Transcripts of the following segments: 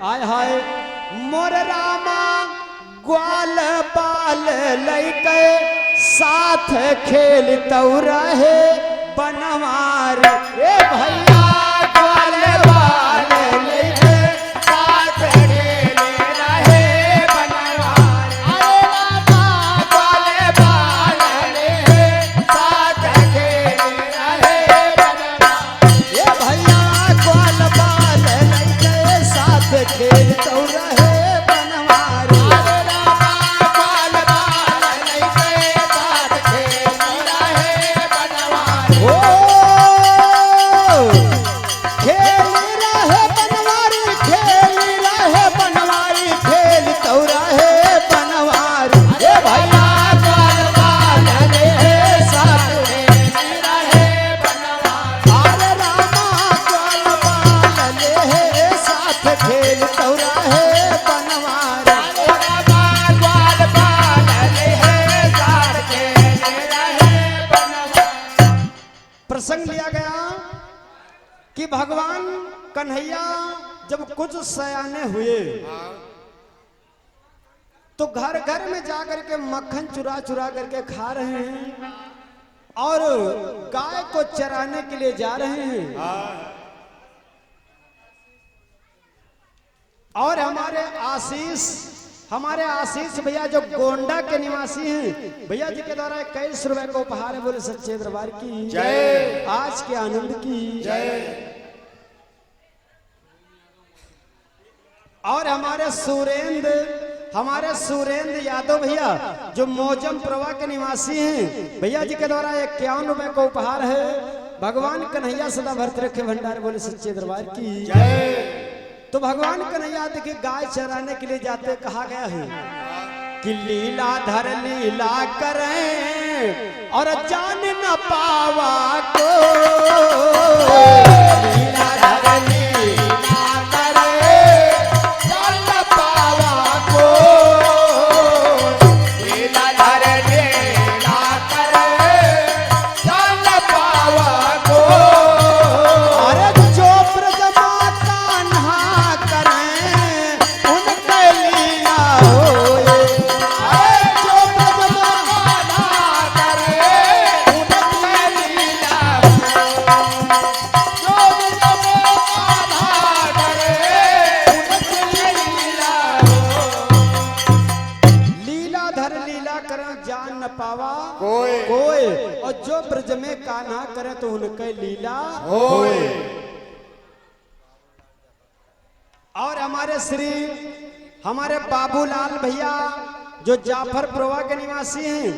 आय हाय मोर रामा ग्वाल बाल लैके साथ खेलतौ रहे बनवार ए भैया ग्वाल बाल लैके साथ खेल रहे बनवार अरे रामा ग्वाल बाल लैके साथ खेल रहे बनवार ए भैया ग्वाल बाल लैके साथ खेलतौ रहे प्रसंग लिया गया कि भगवान कन्हैया जब कुछ सयाने हुए तो घर घर में जाकर के मक्खन चुरा चुरा करके खा रहे हैं और गाय को चराने के लिए जा रहे हैं। और हमारे आशीष भैया जो गोंडा के निवासी हैं, भैया जी के द्वारा 21 रुपए का उपहार है। बोले सच्चे दरबार की जय, आज के आनंद की जय। और हमारे सुरेंद्र यादव भैया जो मौजम प्रभा के निवासी हैं, भैया जी के द्वारा 51 रुपए का उपहार है। भगवान कन्हैया सदा भरत रखे भंडार। बोले सच्चे दरबार की जय। तो भगवान कन्हैया देखिए गाय चराने के लिए जाते कहा गया है कि लीला धर लीला करें और जान न पावा को लीला धर लीला करें जान न पावा को लीला धर लीला करें जान न पावा को। अरे जो प्रजमा कान्हा कोई और जो ब्रज में कान्हा करे तो उनके लीला होए। और हमारे बाबूलाल भैया जो जाफर प्रवा के निवासी हैं,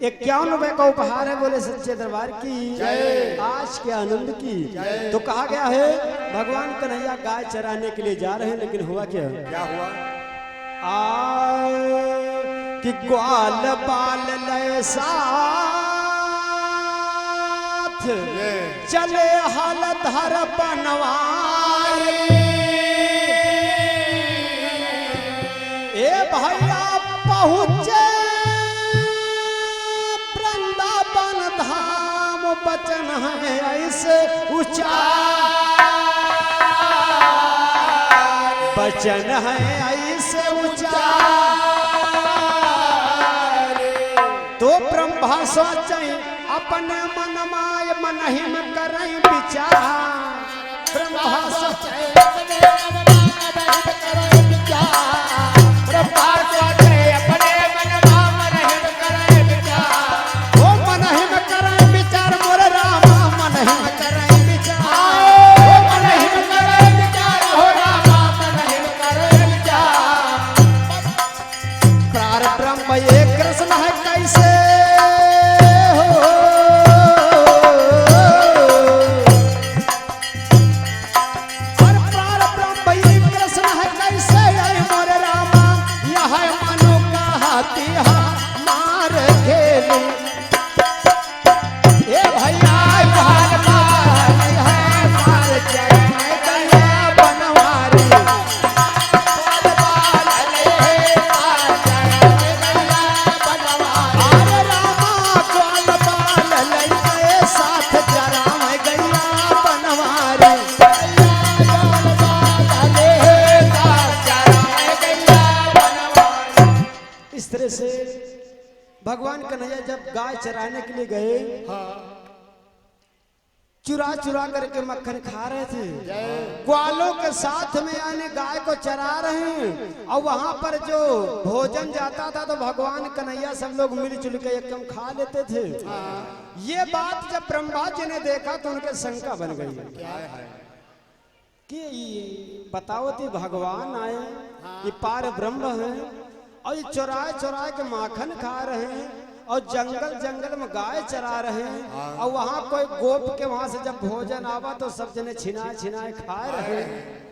51 रुपए का उपहार है। बोले सच्चे दरबार की जय, आज के आनंद की जय। तो कहा गया है भगवान कन्हैया गाय चराने के लिए जा रहे हैं, लेकिन हुआ क्या हुआ कि ग्वाल बाल लय साथ चले हालत हर बनवारी ए भैया पहुँचे वृंदावन धाम बचन है ऐसे ऊंचा बचन है ऐसे ऊंचा तो ब्रह्मा सोचे अपने मन माय मन हिम करई विचार ब्रह्मा सोचे अपने मन माय करई विचार ब्रह्मा सोचे अपने मन माय मन हिम करई विचार ओ मन हिम करई विचार मोर रामा मन हिम करई विचार ओ मन हिम करई विचार हो रामा मन हिम करई विचार प्रार ब्रह्म एक कृष्ण है कैसे और प्रार ब्रह्म तरह से भगवान कन्हैया जब गाय चराने के लिए गए, चुरा चुरा करके मक्खन खा रहे थे, ग्वालों के साथ में यानी गाय को चरा रहे हैं, और वहां पर जो भोजन जाता था तो भगवान कन्हैया सब लोग मिलजुल के एकदम खा लेते थे। ये बात जब ब्रह्मा जी ने देखा तो उनके शंका बन गई कि बताओ तो भगवान आए, ये पार ब्रह्म है और ये चुराए चुराए के माखन खा रहे हैं और जंगल जंगल में गाय चरा रहे हैं, और वहां कोई गोप के वहां से जब भोजन आवा तो सब जने छिनाए छिनाए खा रहे हैं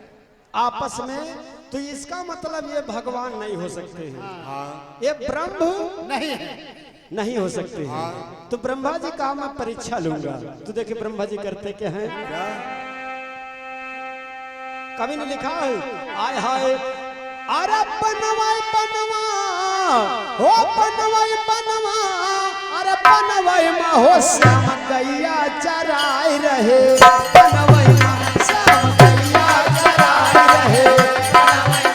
आपस में, तो इसका मतलब ये भगवान नहीं हो सकते हैं, ये ब्रह्म नहीं हो सकते हैं। तो ब्रह्मा जी का मैं परीक्षा लूंगा। तो देखिए ब्रह्मा जी करते क्या हैं, कवि ने लिखा है, आय हाय अरे बनवाई बनवा हो बनवाई बनवा, अरे बनवाई मा हो श्याम गैया चराई रहे, बनवाई मा श्याम गैया चराई रहे, बनवाई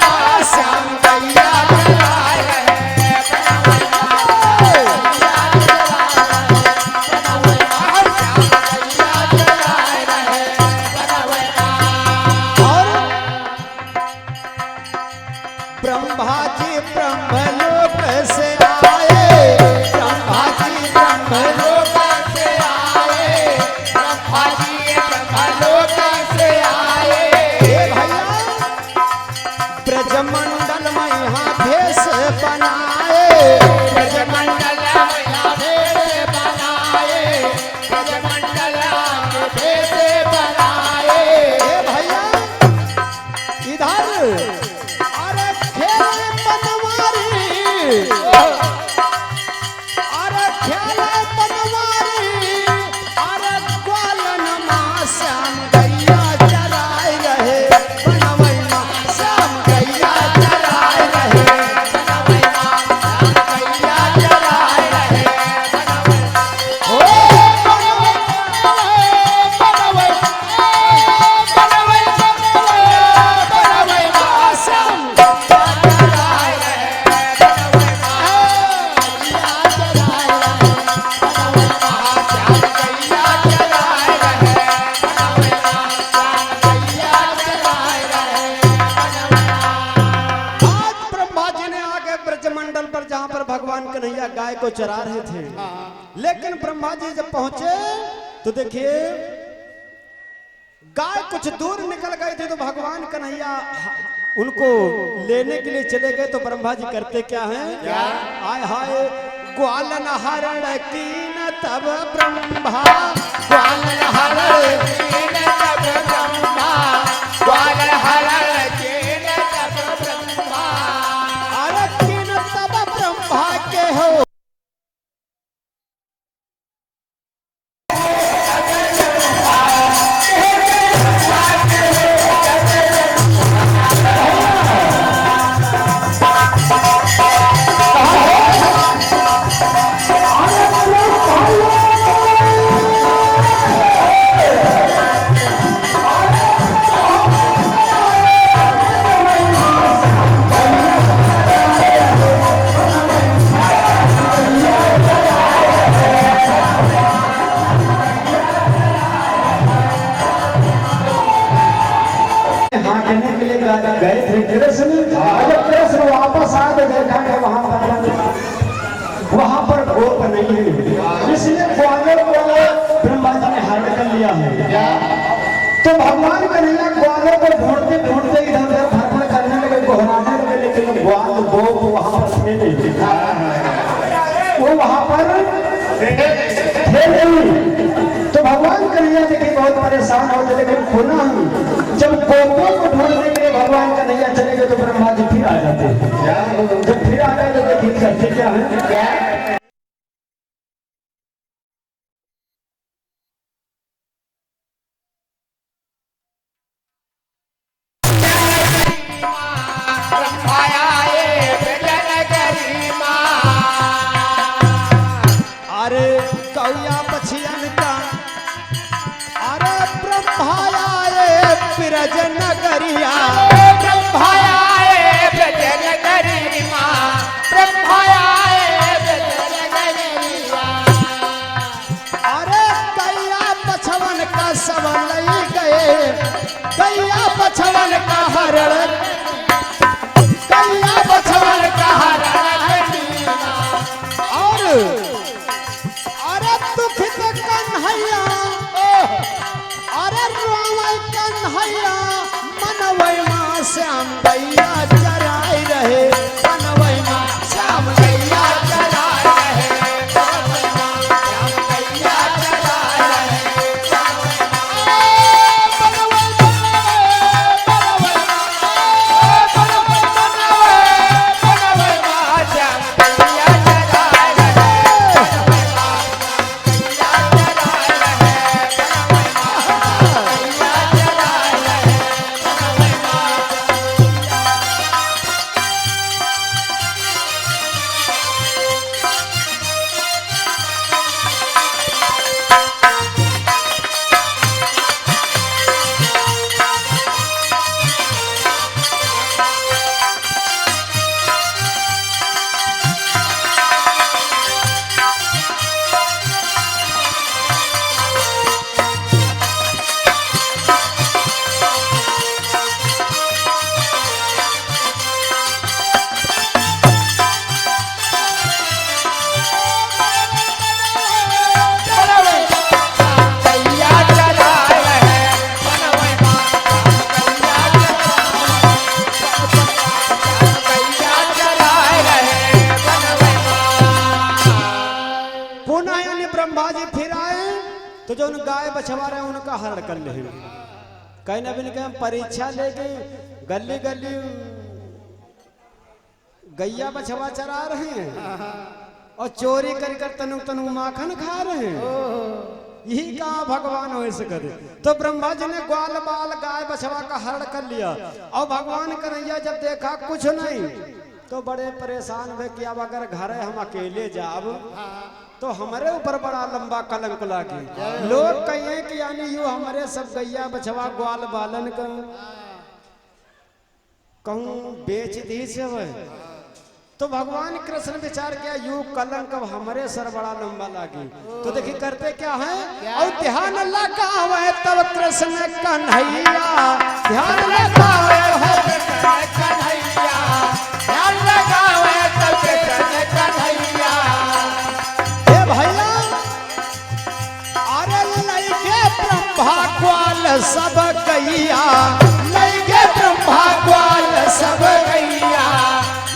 मा श्याम गैया चराई रहे, बनवाई मा श्याम गैया चराई रहे। ब्रह्मा जी ब्रह्मलोक से आए, ब्रह्मा जी ब्रह्मलोक से आए, ब्रह्मा जी ब्रह्मलोक से आए। भैया ब्रजमंडल में यहाँ भेष बनाए, ब्रजमंडल में यहाँ भेष बनाए, ब्रजमंडल में भेष बनाए। भैया इधर अरे खेले बनवारी, अरे ग्वालन मां श्याम गैया चराई रहे, बनवाई मां श्याम गैया चराई रहे, बनवाई मां श्याम गैया चराई रहे, ओ बनवाई मां श्याम चराई रहे। जहां पर भगवान कन्हैया गाय को चरा रहे थे, लेकिन ब्रह्मा जी जब पहुंचे तो देखिए गाय कुछ दूर निकल गई थी, तो भगवान कन्हैया उनको लेने के लिए चले गए। तो ब्रह्मा जी करते क्या हैं, आय हाय ग्वालन हरण कीन तब ब्रह्मा, ग्वालन हरण कीन तब ब्रह्मा, ग्वालन हरण कीन तब ब्रह्मा, अरे कीन तब ब्रह्मा के हो गए थे कृष्ण। जब कृष्ण वापस आ तो देखा कि वहां पर गोप नहीं है, इसलिए ग्वालों को ब्रह्मा जी ने हरण कर लिया है। तो भगवान कन्हैया ग्वालों को ढूंढते ढूंढते इधर उधर भ्रमण करने लगे, दोहराने लगे, लेकिन ग्वाल गोप वहां पर थे नहीं, वो वहां पर थे नहीं। तो भगवान कन्हैया देखिए बहुत परेशान होते, लेकिन पुनः जब गोपों को ढूंढने के लिए भगवान कन्हैया चले गए तो ब्रह्मा जी फिर आ जाते हैं। जब फिर आ गए तो देखिए करते क्या है, अरे गौया बछियन का अरे ब्रह्माए ब्रज नगरिया ब्रह्माए ब्रज नगरिया ब्रह्माए ब्रज नगरिया अरे गैया बछवन का सब लई गए गैया बछवन का हरण गैया बछवन का हरण और अरे दुखित कन्हैया अरे रोवै कन्हैया मनवै माँ श्याम गैया चराई रहे मनवै माँ श्याम गैया चराई रहे मनवै माँ श्याम गैया चराई रहे तो जो उन गाय बछवा रहे उनका हरण कर ले कहीं ना भी हम परीक्षा लेके गली गली गैया बछवा चरा रहे हैं और चोरी कर कर तनु तनु माखन खा रहे हैं यही कहा भगवान हो ऐसे करे। तो ब्रह्मा जी ने ग्वाल बाल गाय बछवा का हरण कर लिया और भगवान कन्हैया जब देखा कुछ नहीं तो बड़े परेशान हुए कि अब अगर घर है हम अकेले जाब तो हमारे ऊपर बड़ा लंबा कलंक लागी। लोग कहे कि यानी यू हमारे सब गैया बछवा ग्वाल बालन का कहूँ बेच दी से वह तो भगवान कृष्ण विचार किया यू कलंक अब हमारे सर बड़ा लंबा लागी। तो देखिए करते क्या है और ध्यान लगावे तब कृष्ण कन्हैया ध्यान लगावे कन्हैया ध्यान लगावे तब कृष्ण कन्हैया भैया अरे लैगे ब्रह्मा ग्वाल सब गैया लैगे ब्रह्मा ग्वाल सब गैया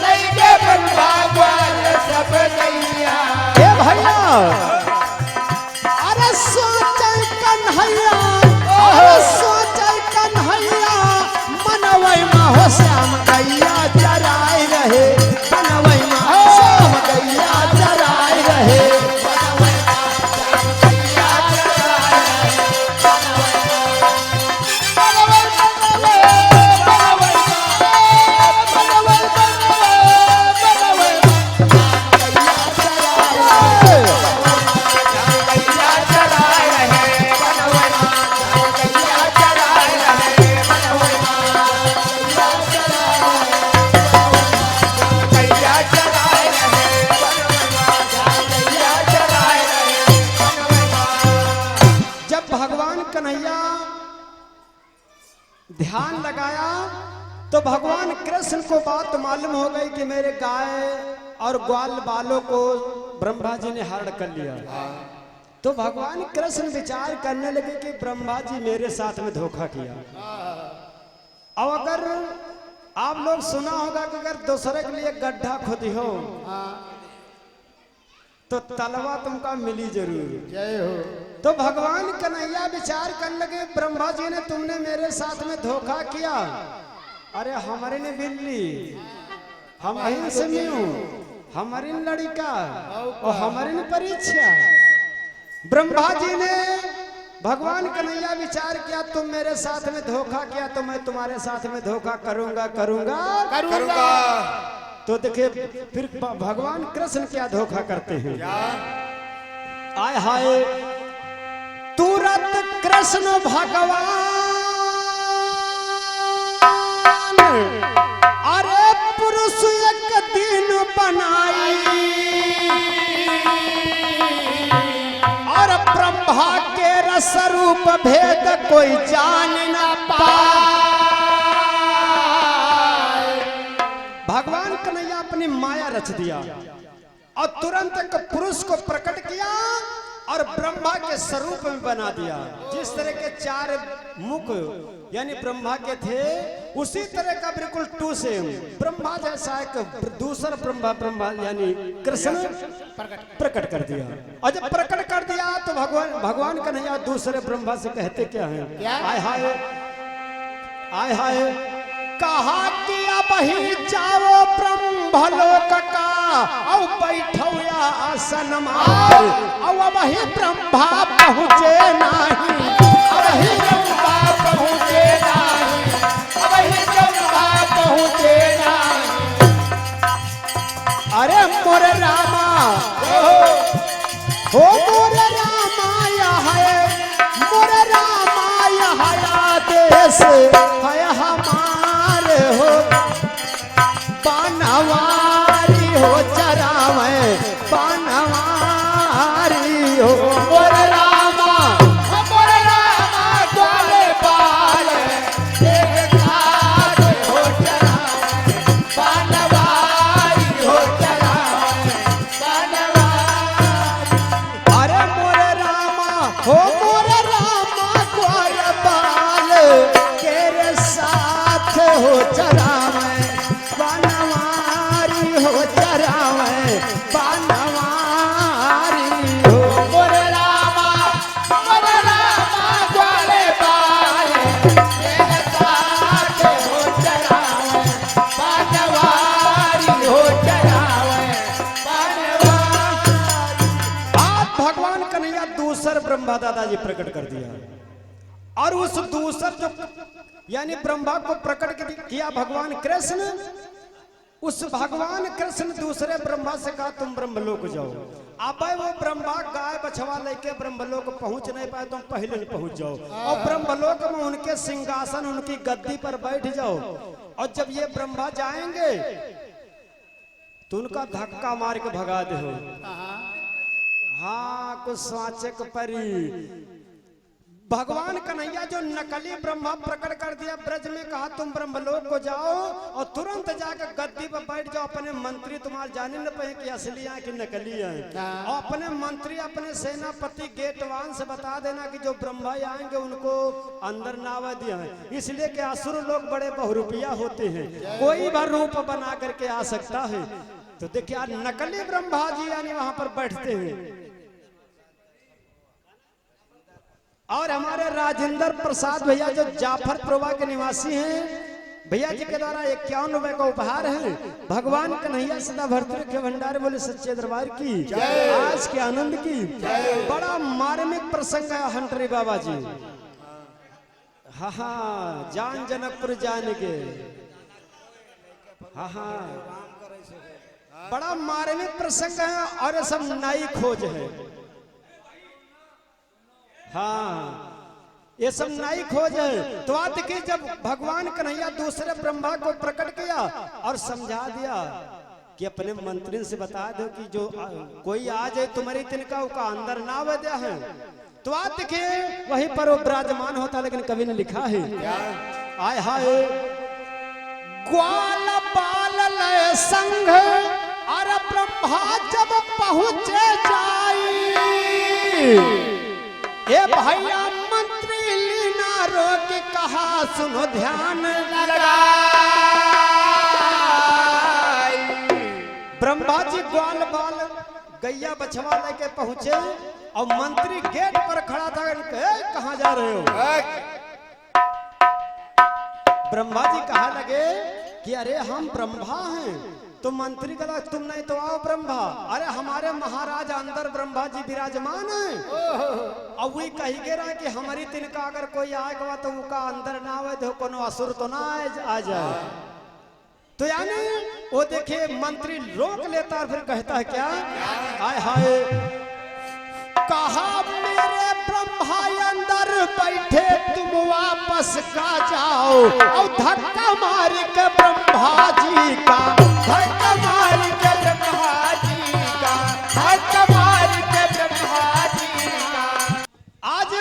लैगे ब्रह्मा ग्वाल सब गैया हे भैया अरे सोचे कन्हैया अरे सोचे कन्हैया मनवै माँ हो श्याम गैया चराई रहे मनवै माँ श्याम गैया चराई रहे ध्यान लगाया तो भगवान कृष्ण को बात मालूम हो गई कि मेरे गाय और ग्वाल बालों को ब्रह्मा जी ने हरण कर लिया। तो भगवान कृष्ण विचार करने लगे कि ब्रह्मा जी मेरे साथ में धोखा किया। और अगर आप लोग सुना होगा कि अगर दूसरे के लिए गड्ढा खोदी हो तो तलवा तुमका मिली जरूर। जय हो। तो भगवान कन्हैया विचार करने लगे ब्रह्मा जी ने तुमने मेरे साथ में धोखा किया। अरे हमारे ने बिल्ली हम अहिं से मिलूं हमारी लड़का और हमारी परीक्षा। ब्रह्मा जी ने भगवान कन्हैया विचार किया तुम मेरे साथ में धोखा किया तो मैं तुम्हारे साथ में धोखा करूंगा करूंगा करूंगा। तो देखिए फिर भगवान कृष्ण क्या धोखा करते हैं। आय हाय तुरंत कृष्ण भगवान अरे पुरुष एक दिन बनाई और ब्रह्मा के रसरूप भेद कोई जान न पाए। भगवान कन्हैया अपनी माया रच दिया और तुरंत एक पुरुष को प्रकट किया और ब्रह्मा के स्वरूप में बना दिया। जिस तरह के 4 मुख यानी ब्रह्मा के थे उसी तरह का बिल्कुल 2 सेम ब्रह्मा जैसा एक दूसरा ब्रह्मा यानी कृष्ण प्रकट कर दिया। और जब प्रकट कर दिया तो भगवान कन्हैया दूसरे ब्रह्मा से कहते क्या है? आय हाय आय हाय कहा कि अब ही जाओ ब्रह्मलोक का औ बैठो या आसन मार अब ही ब्रह्मा पहुँचे नहीं अब ही ब्रह्मा पहुँचे नहीं अब ही ब्रह्मा पहुँचे नहीं। अरे मोर रामा हो मोर रामा है मोर रामा है देश है हमारे हो बनवारी हो चरावे बनवारी हो मोर रामा ग्वाले बाल एक घाट हो चरावे बनवारी हो चरावे बनवारी। अरे मोर रामा हो मोर रामा ग्वाल बाल केरे साथ हो चरावे बनवारी हो चरावे बनवारी हो मोर रामा ग्वाले बाल एक घाट हो चरावे बनवारी हो चरावे बनवारी। आज भगवान कन्हैया दूसर ब्रह्मा दादाजी प्रकट कर दिया और उस दूसर जो यानी ब्रह्मा को प्रकट किया भगवान कृष्ण। उस भगवान कृष्ण दूसरे ब्रह्मा से कहा तुम ब्रह्मलोक जाओ। अब वो ब्रह्मा गाय बछवा लेके ब्रह्मलोक पहुंच नहीं पाए तुम पहले पहुंच जाओ और ब्रह्मलोक में उनके सिंहासन उनकी गद्दी पर बैठ जाओ। और जब ये ब्रह्मा जाएंगे तो उनका धक्का मार के भगा दे हो। हाँ कुछ स्वाचक परी भगवान कन्हैया जो नकली ब्रह्मा प्रकट कर दिया ब्रज में कहा तुम ब्रह्मलोक को जाओ और तुरंत जाकर गद्दी पर बैठ जाओ। अपने मंत्री तुम्हारे जाने न पाए कि असली है कि नकली है। और अपने मंत्री अपने सेनापति गेटवान से बता देना कि जो ब्रह्मा आएंगे उनको अंदर ना आवा दिया है। इसलिए कि असुर लोग बड़े बहुरूपिया होते हैं कोई भी रूप बना करके आ सकता है। तो देखिए आज नकली ब्रह्मा जी यानी वहां पर बैठते हैं। और हमारे राजेंद्र प्रसाद भैया जो जाफरपुरवा के निवासी हैं भैया जी के द्वारा 51 रुपए का उपहार है। भगवान कन्हैया सदा भर्तृ के भंडार बोले सच्चे दरबार की आज के आनंद की। बड़ा मार्मिक प्रसंग है हंटरी बाबा जी। हाँ जान जनकपुर जाने के हाँ बड़ा मार्मिक प्रसंग है और ये सब नई खोज है। हाँ ये सब नई खोज है। तो आज देखिए जब भगवान कन्हैया दूसरे ब्रह्मा को प्रकट किया और समझा दिया कि अपने मंत्री से बता दो कि जो कोई आ जाए तुम्हारी तिनका का अंदर ना वजह है। तो आज देखिए वहीं पर वो विराजमान होता लेकिन कभी ने लिखा है आय हाय ग्वाल बाल लय संघ और ब्रह्मा जब पहुंचे जाई ए भैया मंत्री लीना रोक कहा सुनो ध्यान लगाई। ब्रह्मा जी ग्वाल बाल गैया बछवा लेके पहुंचे और मंत्री गेट पर खड़ा था कहाँ जा रहे हो? ब्रह्मा जी कहा लगे कि अरे हम ब्रह्मा हैं। तो मंत्री कहा तुम नहीं तो आओ ब्रह्मा। अरे हमारे महाराज अंदर ब्रह्मा जी विराजमान है। अब वही कही गे रहा कि हमारी तिनका अगर कोई आएगा तो उनका अंदर ना आवे तो कोनो असुर तो ना आ जाए। तो यानी वो देखिए मंत्री रोक लेता और फिर कहता है क्या आय हाय कहा मेरे ब्रह्मा अंदर बैठे तुम वापस का जाओ और धक्का मार के ब्रह्मा जी का, धक्का मार के ब्रह्मा जी का, धक्का मार के ब्रह्मा जी का। आज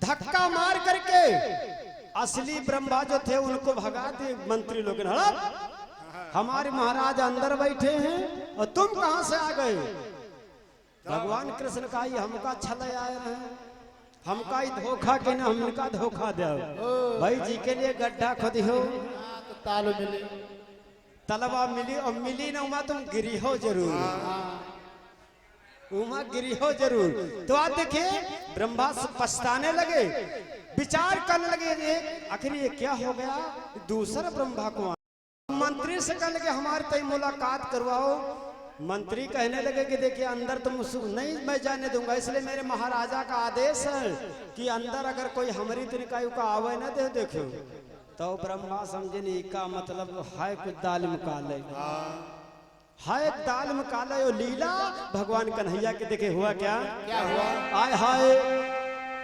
धक्का मार करके असली ब्रह्मा जो थे उनको भगा दे मंत्री लोग। हमारे महाराज अंदर बैठे हैं और तुम कहां से आ गए? भगवान कृष्ण का ही हमका छल आए हैं, हमका ही धोखा के ना हमका धोखा दो। भाई जी के लिए गड्ढा खोदी हो तो ताल मिली, तलवा मिली और मिली ना उमा तुम गिरी हो जरूर, उमा गिरी हो जरूर। तो आप देखिए ब्रह्मा पछताने लगे, विचार करने लगे आखिर ये क्या हो गया। दूसरा ब्रह्मा को मंत्री से कहने लगे हमारे तय मुलाकात करवाओ। मंत्री कहने लगे कि देखिए अंदर तो नहीं मैं जाने दूंगा, इसलिए मेरे महाराजा का आदेश है कि अंदर अगर कोई हमारी तरीका का आवे ना दे देखो। तो ब्रह्मा समझे नहीं का मतलब है कुछ दाल मुकाले, है दाल मुकाले और लीला भगवान कन्हैया के देखे हुआ क्या हुआ? आय हाय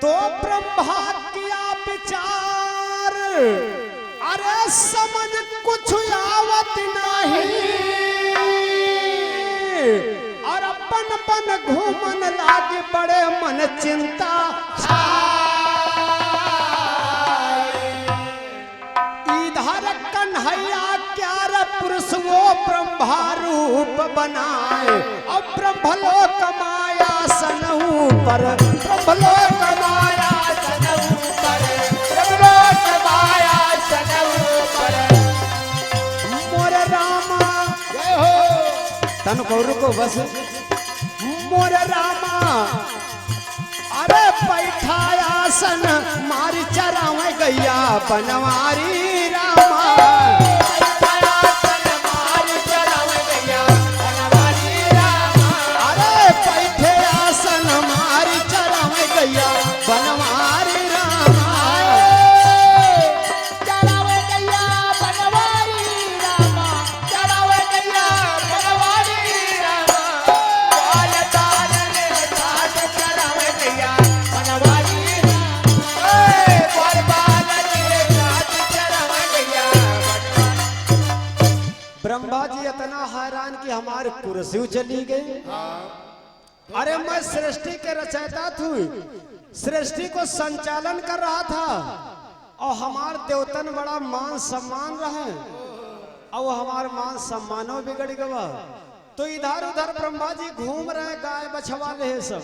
तो ब्रह्मा किया विचार, अरे समझ कुछ आवत नहीं और अपन घूमन लागे बड़े मन चिंता। इधर कन्हैया क्या पुरुष वो ब्रह्मा रूप बनाए और ब्रह्मलोक माया सनऊ पर, ब्रह्मलोक माया सनऊ पर, ब्रह्मलोक माया सनऊ पर। मोर रामा जय हो। तन को रुको बस। मोर रामा अरे बैठायासन मारी चरावे गैया बनवारी रामा, बैठायासन मारी चरावे गैया बनवारी रामा। अरे बैठे आसन मारी चरावे गैया बनवारी रामा, चरावे गैया बनवारी रामा, चरावे गैया बनवारी रामा। बाल दान ने साथ चरावे गैया बनवारी रामा। बाल बाल ने साथ चरावे गैया बनवारी। ब्रह्मा जी इतना हैरान कि हमारे कुर्सी चली गई। अरे मैं सृष्टि के रचयिता थू, सृष्टि को संचालन कर रहा था और हमारे देवतन बड़ा मान सम्मान रहे और हमारे मान सम्मानों बिगड़ गया। तो इधर उधर ब्रह्मा जी घूम रहे गाय बछवा ले सब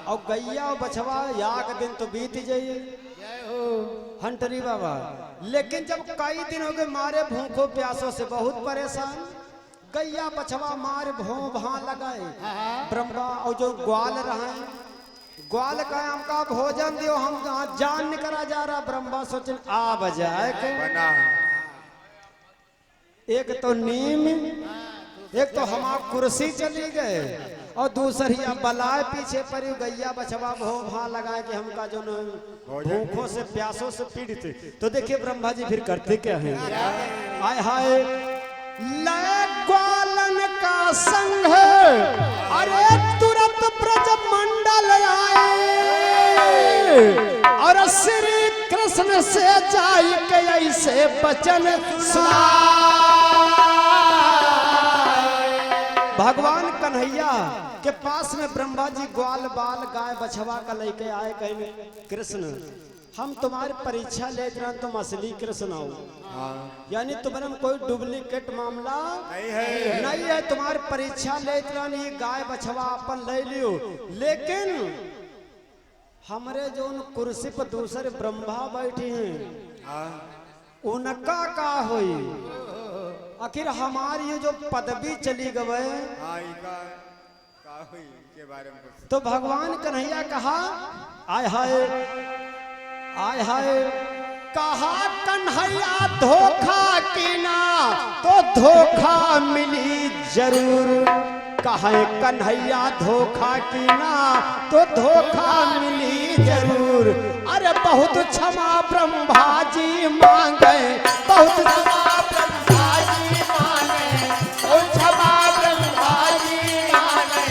और गैया और बछवा याक दिन तो बीत जाइए हंटरी बाबा। लेकिन जब कई दिन हो गए मारे भूखों प्यासों से बहुत परेशान, गैया बछवा मार भों भां लगाए ब्रह्मा और जो ग्वाल रहे ग्वाल का हमका भोजन दियो, हम जान निकला जा रहा। ब्रह्मा सोचे आ बजाए के बना एक तो नीम, एक तो हमार कुर्सी चली गए और दूसरी बलाए पीछे पड़ी गैया बछवा भो भा लगाए कि हमका जो भूखों से प्यासों से पीड़ित। तो देखिए ब्रह्मा जी फिर करते क्या है, आय हाय लय ग्वालन का संग अरे तुरंत ब्रज मंडल आए और श्री कृष्ण से जाई के ऐसे बचन सुना। भगवान कन्हैया के पास में ब्रह्मा जी ग्वाल बाल गाय बछवा का लेके आए, कहे कृष्ण हम तुम्हारी परीक्षा ले रहे हैं, तुम असली कृष्ण हो। यानी तुम्हारे में कोई डुप्लीकेट मामला नहीं है, तुम्हारी परीक्षा ले रहे ये गाय बछवा अपन ले लियो। लेकिन हमारे जो उन कुर्सी पर दूसरे ब्रह्मा बैठे हैं उनका का होई, आखिर हमारी ये जो पदवी चली गए के बारे में। तो भगवान कन्हैया कहा आय हाय आय हाय कहा कन्हैया धोखा की ना तो धोखा मिली जरूर, कहा कन्हैया धोखा की ना तो धोखा मिली जरूर। अरे बहुत क्षमा ब्रह्मा जी मांगे, बहुत क्षमा ब्रह्मा जी मांगे, बहुत क्षमा ब्रह्मा जी मांगे।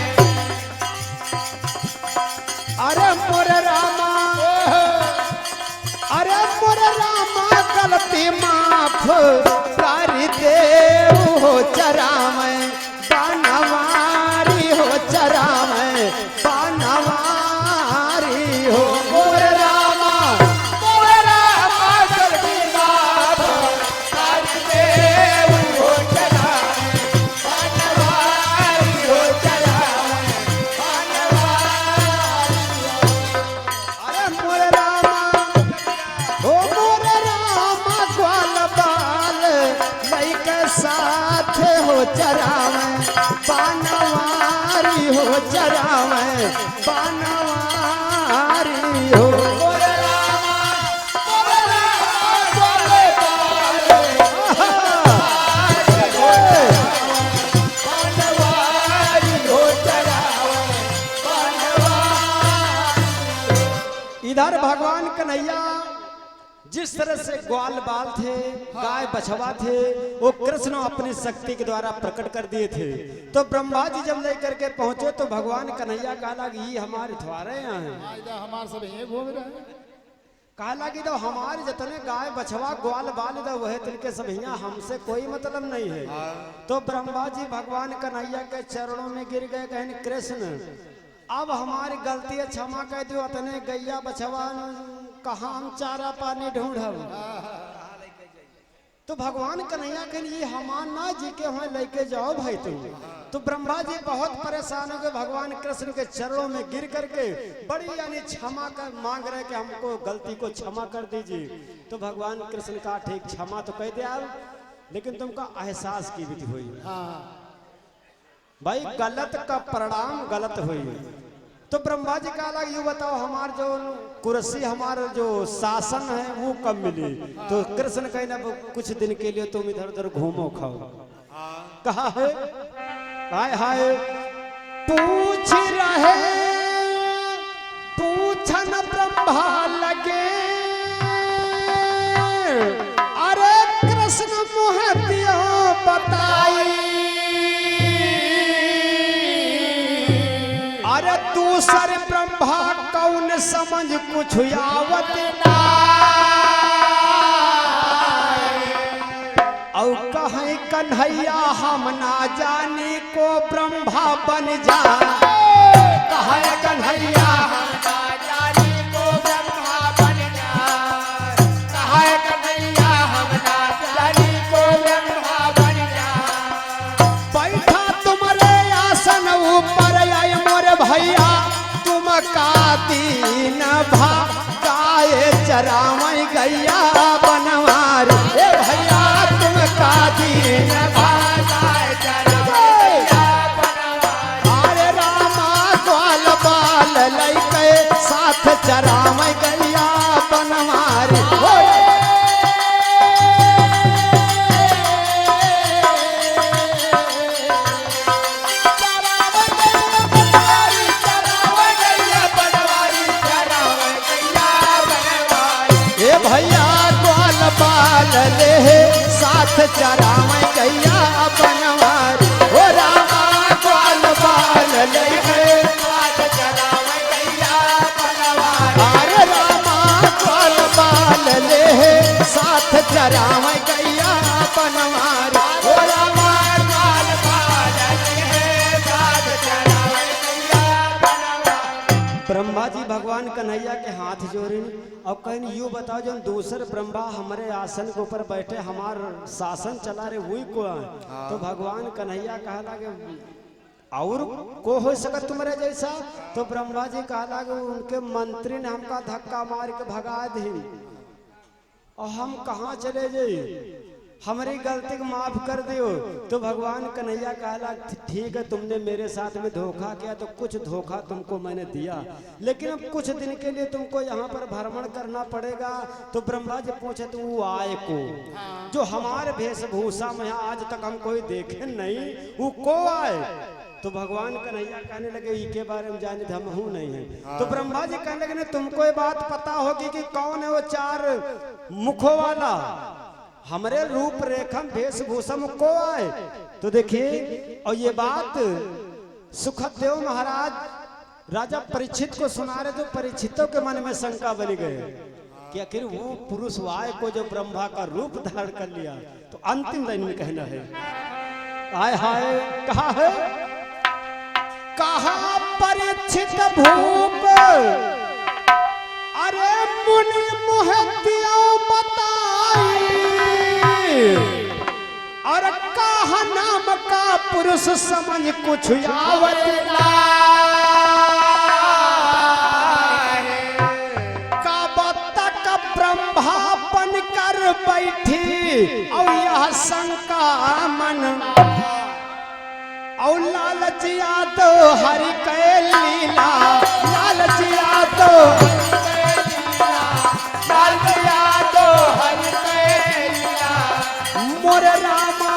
साथ करते हो चरावे बनवारी हो चरावे बनवारी हो मोर रामा करती बात करते हो चरावे बनवारी हो चरावे अरे मोर रामा हो मोर रामा ग्वाल बाल लइके साथ हो चरावे बनवारी हो चरावे बनवारी हो मोर रामा गोले बाले बनवारी हो चरावे इधर भगवान कन्हैया जिस तरह से ग्वाल बाल थे गाय बछवा थे वो कृष्ण अपनी शक्ति के द्वारा प्रकट कर दिए थे। तो ब्रह्मा जी जब लेकर के पहुंचे तो भगवान कन्हैया कहला कि ये हमारे थवारे यहाँ हैं। हमारे सब यहीं घूम रहे हैं। कहला कि तो हमारे जितने गाय बछवा ग्वाल बाल इधर वह तिनके सब यहाँ, हमसे कोई मतलब नहीं है। तो ब्रह्मा जी भगवान कन्हैया के चरणों में गिर गए, कहने कृष्ण अब हमारी गलती है क्षमा कह दो, अतने गैया बछवा कहाँ हम चारा पानी ढूंढब। तो भगवान कन्हैया के लिए हमान ना जी के वहां लेके जाओ भाई तुम। तो ब्रह्मा जी बहुत परेशान हो गए, भगवान कृष्ण के चरणों में गिर करके बड़ी यानी क्षमा कर मांग रहे कि हमको गलती को क्षमा कर दीजिए। तो भगवान कृष्ण का ठीक क्षमा तो कह दिया, लेकिन तुमका एहसास की विधि हुई भाई गलत का परिणाम गलत हुई। तो ब्रह्मा जी का अलग यूं बताओ हमार जो कुर्सी हमारा जो शासन है वो कब मिली। तो कृष्ण कहना कुछ दिन के लिए तुम इधर उधर घूमो खाओ। कहा है हाय हाय पूछ रहे पूछन ब्रह्मा लगे अरे कृष्ण मुँह दियो बताई अरे दूसर ब्रह्मा कौन समझ कुछ आवत ना औ कहीं कन्हैया हम ना जानी को ब्रह्मा बन जा। कहीं कन्हैया हम ना जानी को ब्रह्मा बन जा। कहे कन्हैया हम ना जानी को ब्रह्मा बन जा। बैठा तुम्हारे आसन ऊपर आए मोर भैया तुम का दीन भा गाये चरावै गैया बनवार ए भैया तुम का दीन भा गाय चरावे गैया बनवारी। अरे रामा ग्वाल बाल लइके साथ चरावै गैया बनवार भैया ग्वाल बाल ले साथ चरावै गैया बनवार हो रामा ग्वाल बाल ले साथ चरावे गैया बनवारी। अरे रामा ग्वाल बाल ले साथ चरावै गैया बनवार हो रामा ग्वाल बाल ले साथ चरावे गैया बनवारी। ब्रह्मा जी भगवान कन्हैया के हाथ जोड़े और कहन यूं बताओ जो दूसर ब्रह्मा हमारे आसन के ऊपर बैठे हमार शासन चला रहे वही को आए। तो भगवान कन्हैया कहला कि और को हो सकत तुम्हारे जैसा। तो ब्रह्मा जी कहला कि उनके मंत्री ने हमका धक्का मार के भगा दी और हम कहाँ चले जाए, हमारी गलती को माफ कर दियो। तो भगवान कन्हैया कहला ठीक है तुमने मेरे साथ में धोखा किया तो कुछ धोखा तुमको मैंने दिया, लेकिन अब कुछ दिन के लिए तुमको यहाँ पर भ्रमण करना पड़ेगा। तो ब्रह्मा जी पूछे तो वो आए को जो हमारे वेशभूषा में आज तक हम कोई देखे नहीं वो को आए। तो भगवान कन्हैया कहने लगे के बारे में जाने हम हूँ नहीं है। तो ब्रह्मा जी कहने लगे तुमको ये बात पता होगी कि कौन है वो चार मुखों वाला हमारे रूप रेखम वेशभूषा को आए। तो देखिए और ये बात सुखदेव महाराज राजा परीक्षित को सुना रहे तो परीक्षितों के मन में शंका बनी गई। कि आखिर वो पुरुष वाय को जो ब्रह्मा का रूप धारण कर लिया, तो अंतिम लाइन में कहना है, आय हाय कहा है, कहा परीक्षित भूप अरे मुनि मुहतियों बताई, और कहा नाम का पुरुष समझ कुछ आवत ब्रह्मापन कर बैठी और यह शंका मन, और लालचिया तो हरि के लीला, लालचिया तो लालचिया तो हरि के लीला, मोर रामा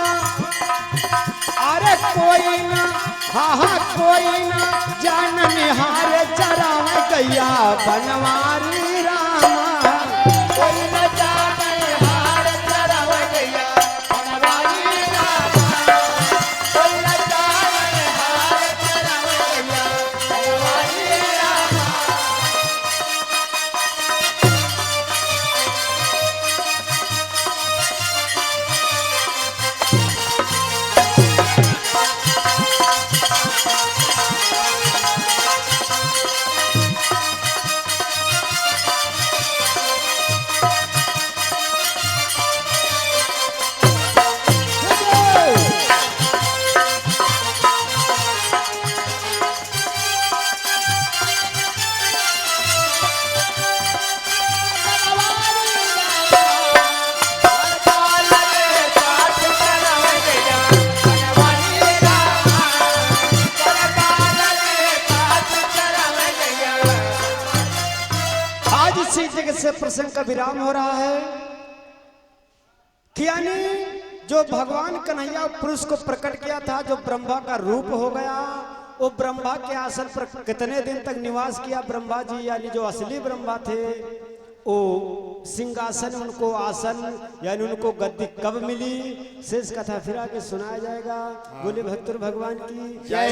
अरे कोई ना, हाँ कोई ना जान निहार चराव गैया बनवारी रामा, कोई न जाने हार चरव गया बनवारी रामा, कोई न जाने हार चरव गया बनवारी रामा। आज इसी जगह से प्रसंग का विराम हो रहा है कि यानी जो भगवान कन्हैया पुरुष को प्रकट किया था, जो ब्रह्मा का रूप हो गया, वो ब्रह्मा के आसन पर कितने दिन तक निवास किया ब्रह्मा जी, यानी जो असली ब्रह्मा थे, वो सिंहासन उनको आसन यानी उनको गद्दी कब मिली, शेष कथा फिर आगे सुनाया जाएगा। बोले भक्तुर भगवान की जय।